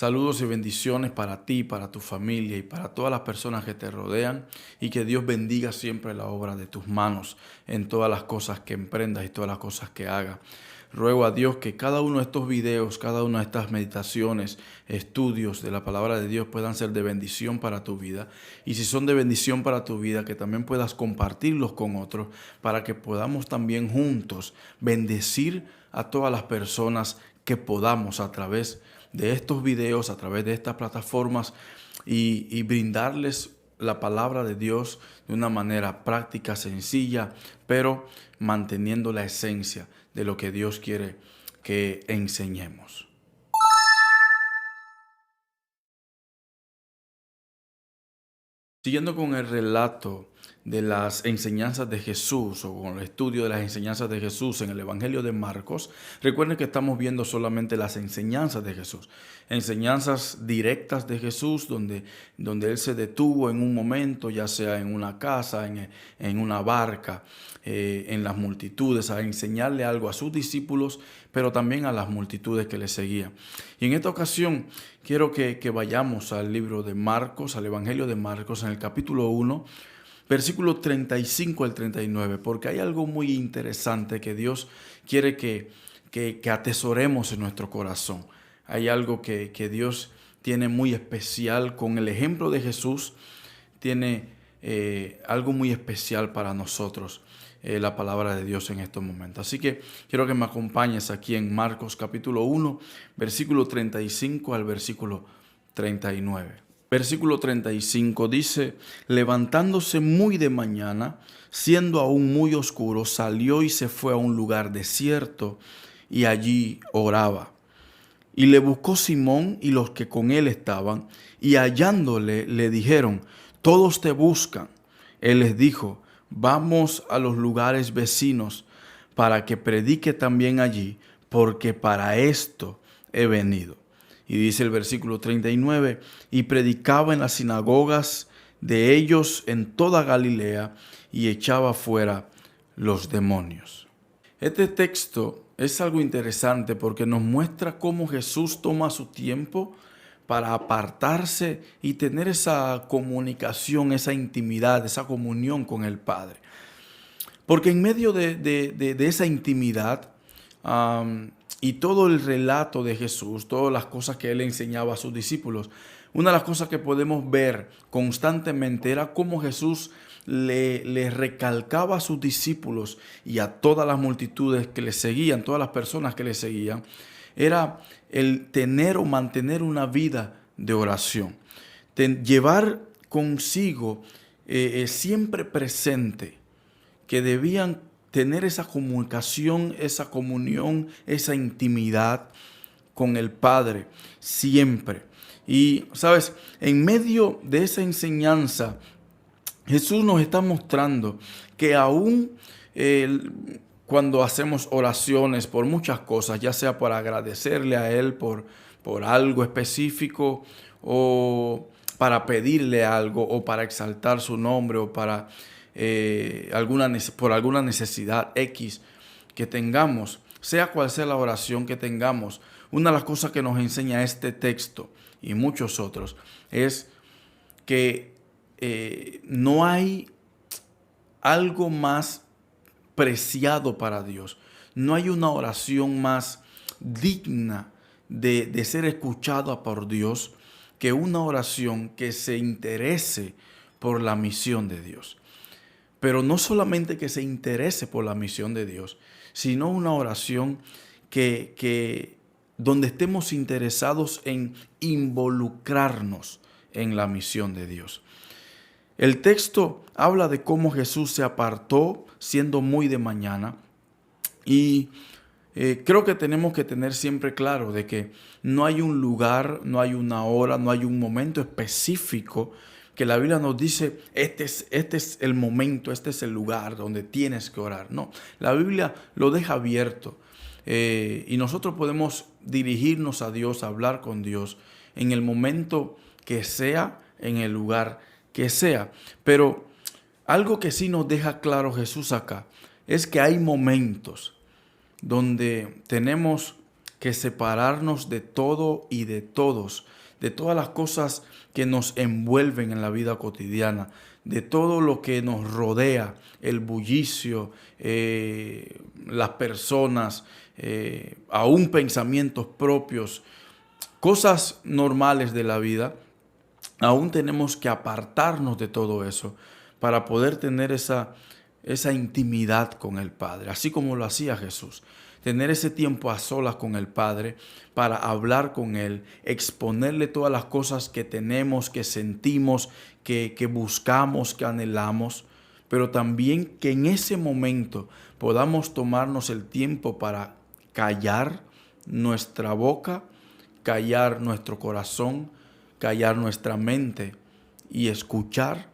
Saludos y bendiciones para ti, para tu familia y para todas las personas que te rodean, y que Dios bendiga siempre la obra de tus manos en todas las cosas que emprendas y todas las cosas que hagas. Ruego a Dios que cada uno de estos videos, cada una de estas meditaciones, estudios de la palabra de Dios puedan ser de bendición para tu vida. Y si son de bendición para tu vida, que también puedas compartirlos con otros para que podamos también juntos bendecir a todas las personas que podamos a través de estos videos, a través de estas plataformas, y brindarles la palabra de Dios de una manera práctica, sencilla, pero manteniendo la esencia de lo que Dios quiere que enseñemos. Siguiendo con el relato de las enseñanzas de Jesús, o con el estudio de las enseñanzas de Jesús en el Evangelio de Marcos, recuerden que estamos viendo solamente las enseñanzas de Jesús, enseñanzas directas de Jesús, donde Él se detuvo en un momento, ya sea en una casa, en una barca, en las multitudes, a enseñarle algo a sus discípulos, pero también a las multitudes que le seguían. Y en esta ocasión quiero que vayamos al libro de Marcos, al Evangelio de Marcos, en el capítulo 1, versículo 35 al 39, porque hay algo muy interesante que Dios quiere que atesoremos en nuestro corazón. Hay algo que Dios tiene muy especial con el ejemplo de Jesús, tiene algo muy especial para nosotros. La palabra de Dios en estos momentos. Así que quiero que me acompañes aquí en Marcos capítulo 1, versículo 35 al versículo 39. Versículo 35 dice: levantándose muy de mañana, siendo aún muy oscuro, salió y se fue a un lugar desierto y allí oraba. Y le buscó Simón y los que con él estaban, y hallándole le dijeron: todos te buscan. Él les dijo: vamos a los lugares vecinos para que predique también allí, porque para esto he venido. Y dice el versículo 39, y predicaba en las sinagogas de ellos en toda Galilea, y echaba fuera los demonios. Este texto es algo interesante porque nos muestra cómo Jesús toma su tiempo para apartarse y tener esa comunicación, esa intimidad, esa comunión con el Padre. Porque en medio de esa intimidad y todo el relato de Jesús, todas las cosas que Él enseñaba a sus discípulos, una de las cosas que podemos ver constantemente era cómo Jesús le recalcaba a sus discípulos y a todas las multitudes que le seguían, todas las personas que le seguían, era el tener o mantener una vida de oración. Llevar consigo siempre presente que debían tener esa comunicación, esa comunión, esa intimidad con el Padre siempre. Y, ¿sabes? En medio de esa enseñanza, Jesús nos está mostrando que aún cuando hacemos oraciones por muchas cosas, ya sea para agradecerle a Él por algo específico, o para pedirle algo, o para exaltar su nombre, o para por alguna necesidad X que tengamos, sea cual sea la oración que tengamos, una de las cosas que nos enseña este texto y muchos otros es que no hay algo más preciado para Dios. No hay una oración más digna de ser escuchada por Dios que una oración que se interese por la misión de Dios. Pero no solamente que se interese por la misión de Dios, sino una oración donde estemos interesados en involucrarnos en la misión de Dios. El texto habla de cómo Jesús se apartó siendo muy de mañana, y creo que tenemos que tener siempre claro de que no hay un lugar, no hay una hora, no hay un momento específico que la Biblia nos dice, este es el momento, este es el lugar donde tienes que orar. No, la Biblia lo deja abierto, y nosotros podemos dirigirnos a Dios, hablar con Dios en el momento que sea, en el lugar que sea. Pero algo que sí nos deja claro Jesús acá es que hay momentos donde tenemos que separarnos de todo y de todos, de todas las cosas que nos envuelven en la vida cotidiana, de todo lo que nos rodea, el bullicio, las personas, aún pensamientos propios, cosas normales de la vida. Aún tenemos que apartarnos de todo eso para poder tener esa intimidad con el Padre, así como lo hacía Jesús. Tener ese tiempo a solas con el Padre para hablar con Él, exponerle todas las cosas que tenemos, que sentimos, que buscamos, que anhelamos, pero también que en ese momento podamos tomarnos el tiempo para callar nuestra boca, callar nuestro corazón, callar nuestra mente y escuchar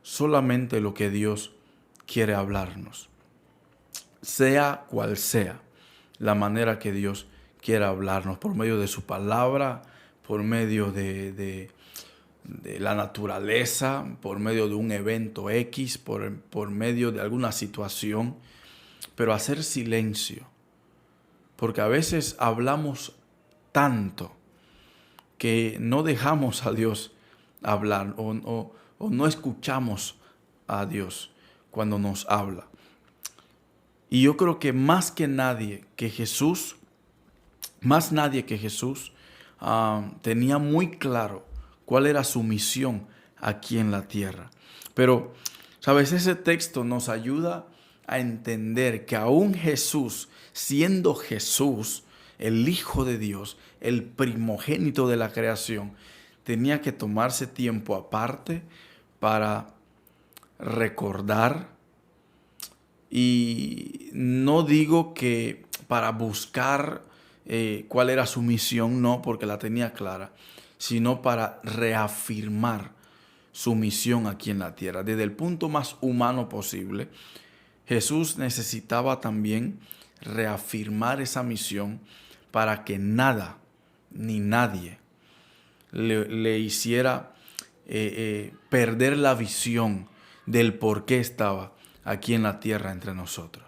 solamente lo que Dios quiere hablarnos. Sea cual sea la manera que Dios quiera hablarnos, por medio de su palabra, por medio de la naturaleza, por medio de un evento X, por medio de alguna situación, pero hacer silencio, porque a veces hablamos tanto que no dejamos a Dios hablar o no escuchamos a Dios cuando nos habla. Y yo creo que más nadie que Jesús tenía muy claro cuál era su misión aquí en la tierra. Pero, ¿sabes? Ese texto nos ayuda a entender que aún Jesús, siendo Jesús, el Hijo de Dios, el primogénito de la creación, tenía que tomarse tiempo aparte para recordar. Y no digo que para buscar cuál era su misión, no, porque la tenía clara, sino para reafirmar su misión aquí en la tierra. Desde el punto más humano posible, Jesús necesitaba también reafirmar esa misión para que nada ni nadie le hiciera perder la visión del por qué estaba aquí en la tierra entre nosotros.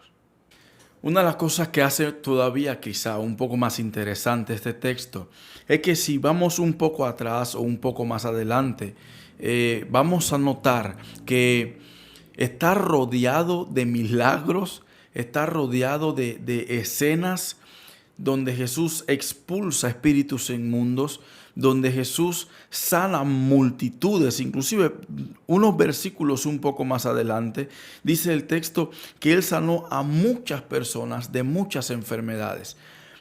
Una de las cosas que hace todavía quizá un poco más interesante este texto es que si vamos un poco atrás o un poco más adelante, vamos a notar que está rodeado de milagros, está rodeado de escenas donde Jesús expulsa espíritus inmundos, donde Jesús sana multitudes. Inclusive unos versículos un poco más adelante dice el texto que Él sanó a muchas personas de muchas enfermedades.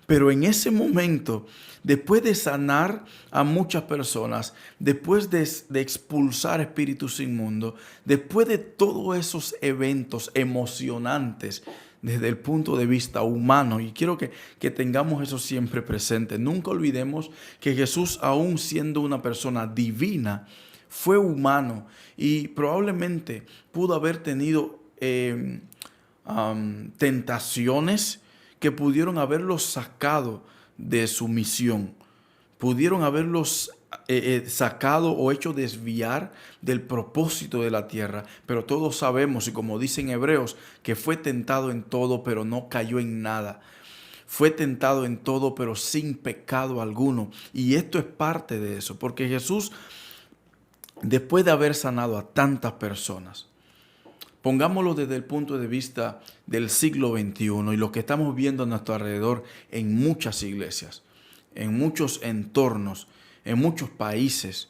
Pero en ese momento, después de sanar a muchas personas, después de expulsar espíritus inmundos, después de todos esos eventos emocionantes desde el punto de vista humano, y quiero que tengamos eso siempre presente, nunca olvidemos que Jesús, aún siendo una persona divina, fue humano y probablemente pudo haber tenido tentaciones que pudieron haberlos sacado de su misión, pudieron haberlos sacado o hecho desviar del propósito de la tierra. Pero todos sabemos, y como dicen Hebreos, que fue tentado en todo, pero no cayó en nada. Fue tentado en todo, pero sin pecado alguno. Y esto es parte de eso, porque Jesús, después de haber sanado a tantas personas, pongámoslo desde el punto de vista del siglo XXI y lo que estamos viendo a nuestro alrededor en muchas iglesias, en muchos entornos, en muchos países,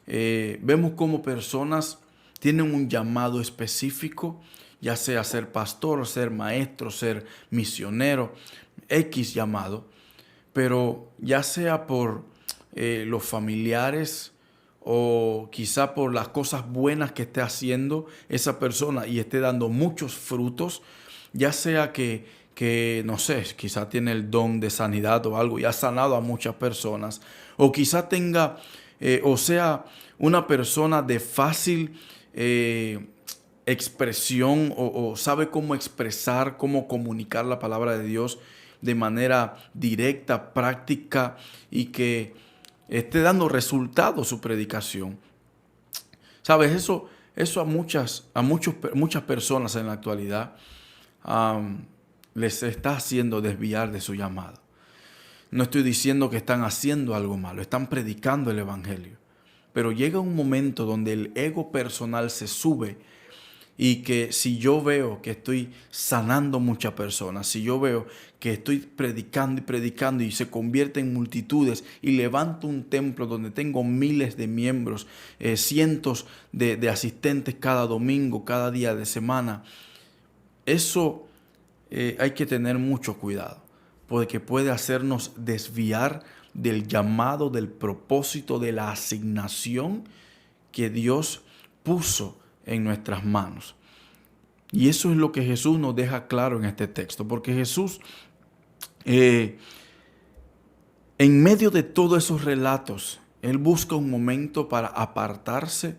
vemos cómo personas tienen un llamado específico, ya sea ser pastor, ser maestro, ser misionero, X llamado, pero ya sea por los familiares o quizá por las cosas buenas que esté haciendo esa persona y esté dando muchos frutos, ya sea que no sé, quizá tiene el don de sanidad o algo y ha sanado a muchas personas, o quizá tenga o sea una persona de fácil expresión o sabe cómo expresar, cómo comunicar la palabra de Dios de manera directa, práctica y que esté dando resultados su predicación. ¿Sabes? Eso a muchas personas en la actualidad les está haciendo desviar de su llamado. No estoy diciendo que están haciendo algo malo, están predicando el evangelio. Pero llega un momento donde el ego personal se sube y que si yo veo que estoy sanando muchas personas, si yo veo que estoy predicando y predicando y se convierte en multitudes y levanto un templo donde tengo miles de miembros, cientos de asistentes cada domingo, cada día de semana, eso hay que tener mucho cuidado, porque puede hacernos desviar del llamado, del propósito, de la asignación que Dios puso en nuestras manos. Y eso es lo que Jesús nos deja claro en este texto, porque Jesús, en medio de todos esos relatos, Él busca un momento para apartarse,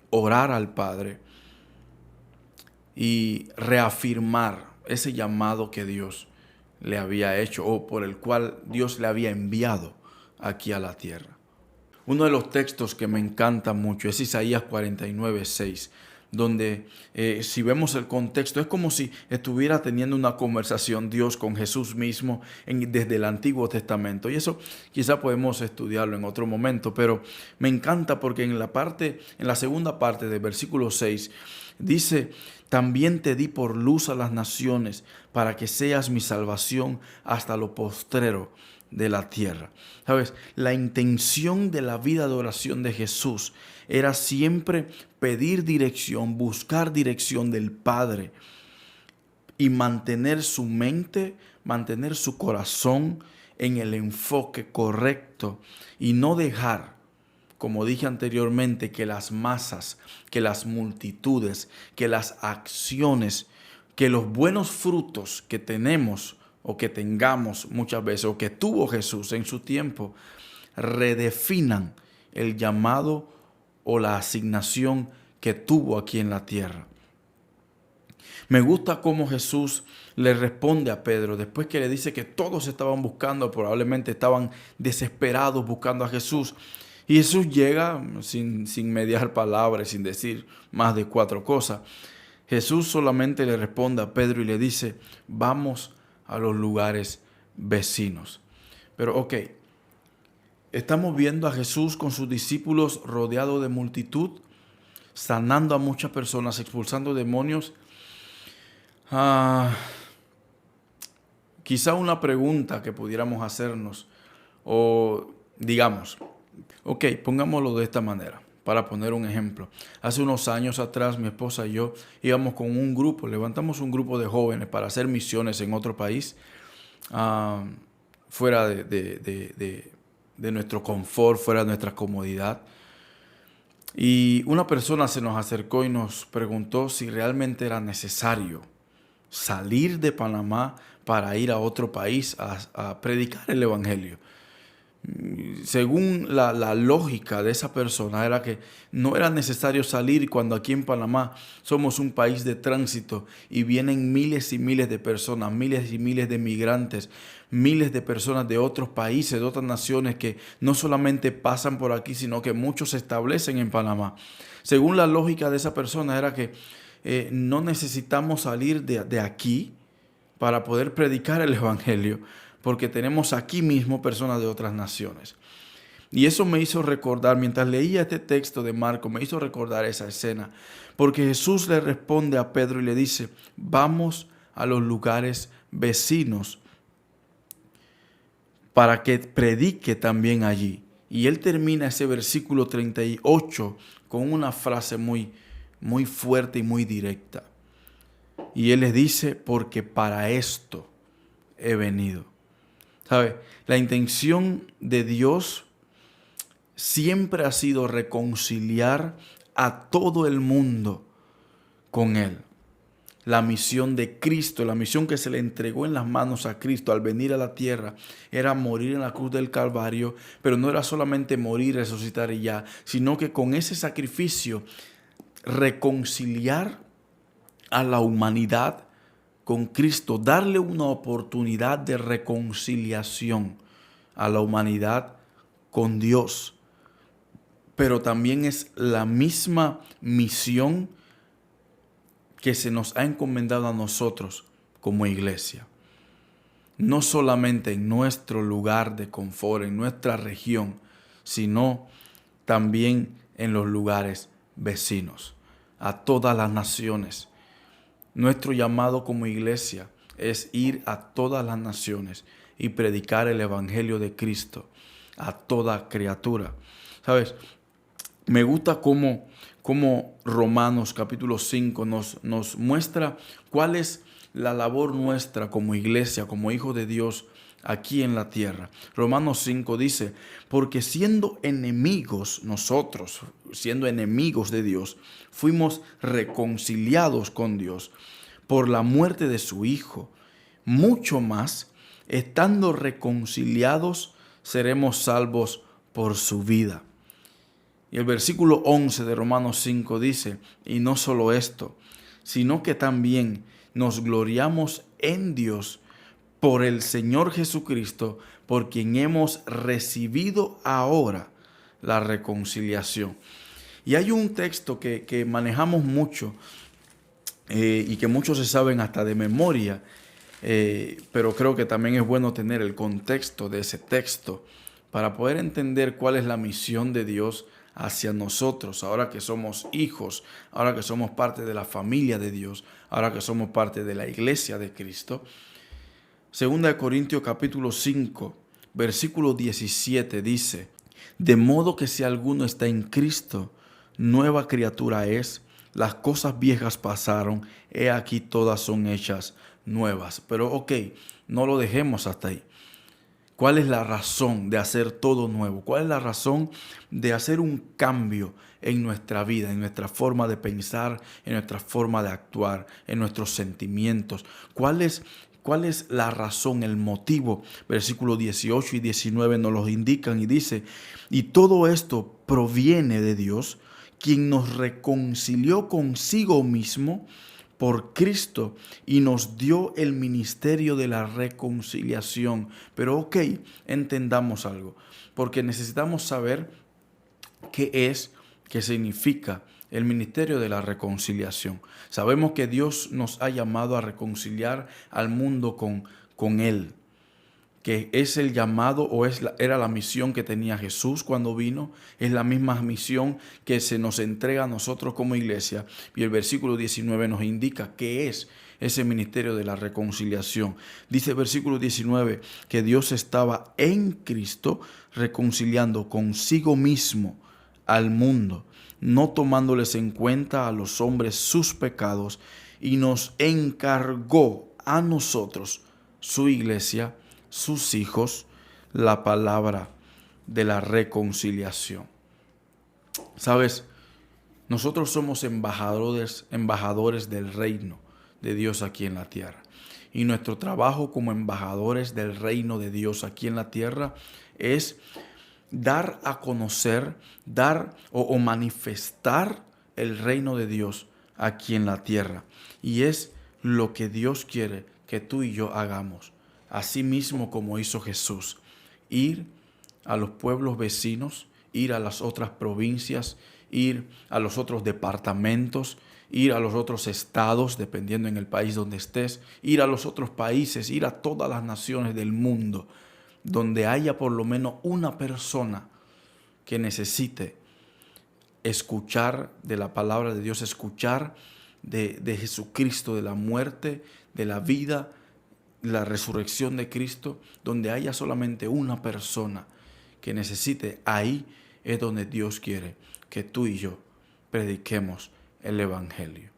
orar al Padre y reafirmar ese llamado que Dios le había hecho o por el cual Dios le había enviado aquí a la tierra. Uno de los textos que me encanta mucho es Isaías 49:6, donde si vemos el contexto es como si estuviera teniendo una conversación Dios con Jesús mismo desde el Antiguo Testamento. Y eso quizá podemos estudiarlo en otro momento, pero me encanta porque en la segunda parte del versículo 6 dice: también te di por luz a las naciones para que seas mi salvación hasta lo postrero de la tierra. ¿Sabes? La intención de la vida de oración de Jesús era siempre pedir dirección, buscar dirección del Padre y mantener su mente, mantener su corazón en el enfoque correcto y no dejar, como dije anteriormente, que las masas, que las multitudes, que las acciones, que los buenos frutos que tenemos o que tengamos muchas veces o que tuvo Jesús en su tiempo, redefinan el llamado o la asignación que tuvo aquí en la tierra. Me gusta cómo Jesús le responde a Pedro después que le dice que todos estaban buscando, probablemente estaban desesperados buscando a Jesús. Y Jesús llega sin mediar palabras, sin decir más de 4 cosas. Jesús solamente le responde a Pedro y le dice: vamos a los lugares vecinos. Pero estamos viendo a Jesús con sus discípulos rodeado de multitud, sanando a muchas personas, expulsando demonios. Quizá una pregunta que pudiéramos hacernos, o digamos, pongámoslo de esta manera, para poner un ejemplo. Hace unos años atrás, mi esposa y yo íbamos con un grupo, levantamos un grupo de jóvenes para hacer misiones en otro país, fuera de nuestro confort, fuera de nuestra comodidad. Y una persona se nos acercó y nos preguntó si realmente era necesario salir de Panamá para ir a otro país a predicar el evangelio. Según la lógica de esa persona era que no era necesario salir cuando aquí en Panamá somos un país de tránsito y vienen miles y miles de personas, miles y miles de migrantes, miles de personas de otros países, de otras naciones que no solamente pasan por aquí, sino que muchos se establecen en Panamá. Según la lógica de esa persona era que no necesitamos salir de aquí para poder predicar el evangelio, porque tenemos aquí mismo personas de otras naciones. Y eso me hizo recordar, mientras leía este texto de Marcos, me hizo recordar esa escena, porque Jesús le responde a Pedro y le dice: vamos a los lugares vecinos para que predique también allí. Y él termina ese versículo 38 con una frase muy fuerte y muy directa. Y él les dice: porque para esto he venido. ¿Sabe? La intención de Dios siempre ha sido reconciliar a todo el mundo con Él. La misión de Cristo, la misión que se le entregó en las manos a Cristo al venir a la tierra, era morir en la cruz del Calvario, pero no era solamente morir, resucitar y ya, sino que con ese sacrificio reconciliar a la humanidad con Cristo, darle una oportunidad de reconciliación a la humanidad con Dios. Pero también es la misma misión que se nos ha encomendado a nosotros como iglesia. no solamente en nuestro lugar de confort, en nuestra región, sino también en los lugares vecinos, a todas las naciones. Nuestro llamado como iglesia es ir a todas las naciones y predicar el evangelio de Cristo a toda criatura. ¿Sabes? Me gusta cómo Romanos capítulo 5 nos muestra cuál es la labor nuestra como iglesia, como hijos de Dios aquí en la tierra. Romanos 5 dice, porque siendo enemigos nosotros, siendo enemigos de Dios, fuimos reconciliados con Dios por la muerte de su Hijo. Mucho más, estando reconciliados, seremos salvos por su vida. Y el versículo 11 de Romanos 5 dice, y no solo esto, sino que también nos gloriamos en Dios por el Señor Jesucristo, por quien hemos recibido ahora la reconciliación. Y hay un texto que manejamos mucho y que muchos se saben hasta de memoria, pero creo que también es bueno tener el contexto de ese texto para poder entender cuál es la misión de Dios hacia nosotros, ahora que somos hijos, ahora que somos parte de la familia de Dios, ahora que somos parte de la iglesia de Cristo. Segunda de Corintios capítulo 5, versículo 17 dice, de modo que si alguno está en Cristo, nueva criatura es, las cosas viejas pasaron, he aquí todas son hechas nuevas. Pero ok, no lo dejemos hasta ahí. ¿Cuál es la razón de hacer todo nuevo? ¿Cuál es la razón de hacer un cambio en nuestra vida, en nuestra forma de pensar, en nuestra forma de actuar, en nuestros sentimientos? ¿Cuál es la razón, el motivo? Versículos 18 y 19 nos los indican y dice, y todo esto proviene de Dios, quien nos reconcilió consigo mismo por Cristo y nos dio el ministerio de la reconciliación. Pero ok, entendamos algo, porque necesitamos saber qué significa el ministerio de la reconciliación. Sabemos que Dios nos ha llamado a reconciliar al mundo con Él, que es el llamado o era la misión que tenía Jesús cuando vino, es la misma misión que se nos entrega a nosotros como iglesia. Y el versículo 19 nos indica qué es ese ministerio de la reconciliación. Dice el versículo 19 que Dios estaba en Cristo reconciliando consigo mismo al mundo, no tomándoles en cuenta a los hombres sus pecados, y nos encargó a nosotros, su iglesia, sus hijos, la palabra de la reconciliación. ¿Sabes? Nosotros somos embajadores del reino de Dios aquí en la tierra. Y nuestro trabajo como embajadores del reino de Dios aquí en la tierra es dar a conocer, dar o manifestar el reino de Dios aquí en la tierra. Y es lo que Dios quiere que tú y yo hagamos. Así mismo como hizo Jesús, ir a los pueblos vecinos, ir a las otras provincias, ir a los otros departamentos, ir a los otros estados, dependiendo en el país donde estés, ir a los otros países, ir a todas las naciones del mundo, donde haya por lo menos una persona que necesite escuchar de la palabra de Dios, escuchar de Jesucristo, de la muerte, de la vida, la resurrección de Cristo, donde haya solamente una persona que necesite, ahí es donde Dios quiere que tú y yo prediquemos el evangelio.